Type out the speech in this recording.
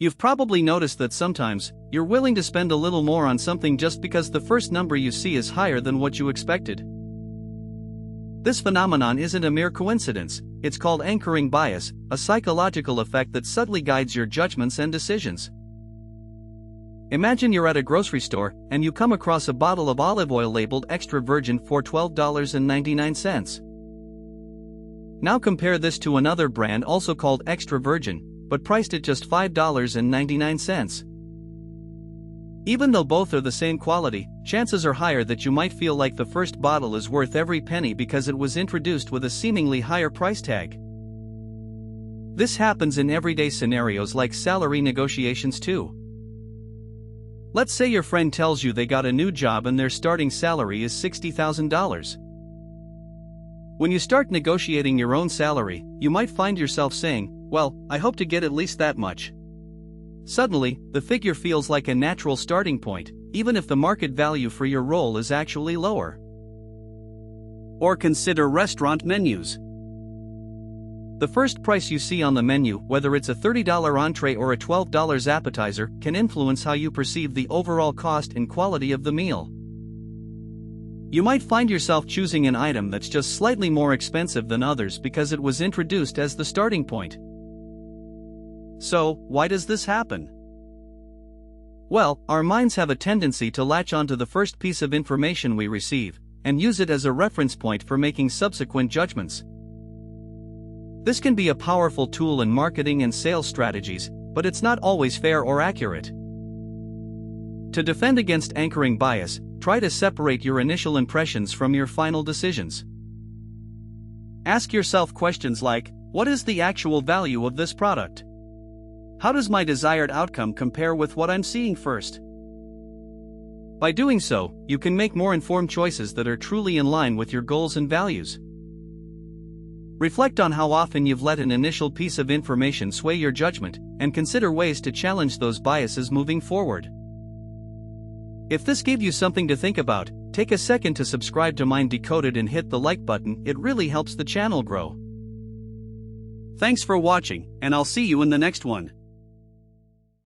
You've probably noticed that sometimes, you're willing to spend a little more on something just because the first number you see is higher than what you expected. This phenomenon isn't a mere coincidence, it's called anchoring bias, a psychological effect that subtly guides your judgments and decisions. Imagine you're at a grocery store, and you come across a bottle of olive oil labeled extra virgin for $12.99. Now compare this to another brand also called extra virgin, but priced at just $5.99. Even though both are the same quality, chances are higher that you might feel like the first bottle is worth every penny because it was introduced with a seemingly higher price tag. This happens in everyday scenarios like salary negotiations too. Let's say your friend tells you they got a new job and their starting salary is $60,000. When you start negotiating your own salary, you might find yourself saying, "Well, I hope to get at least that much." Suddenly, the figure feels like a natural starting point, even if the market value for your role is actually lower. Or consider restaurant menus. The first price you see on the menu, whether it's a $30 entree or a $12 appetizer, can influence how you perceive the overall cost and quality of the meal. You might find yourself choosing an item that's just slightly more expensive than others because it was introduced as the starting point. So, why does this happen? Well, our minds have a tendency to latch onto the first piece of information we receive, and use it as a reference point for making subsequent judgments. This can be a powerful tool in marketing and sales strategies, but it's not always fair or accurate. To defend against anchoring bias, try to separate your initial impressions from your final decisions. Ask yourself questions like, what is the actual value of this product? How does my desired outcome compare with what I'm seeing first? By doing so, you can make more informed choices that are truly in line with your goals and values. Reflect on how often you've let an initial piece of information sway your judgment, and consider ways to challenge those biases moving forward. If this gave you something to think about, take a second to subscribe to Mind Decoded and hit the like button, it really helps the channel grow. Thanks for watching, and I'll see you in the next one.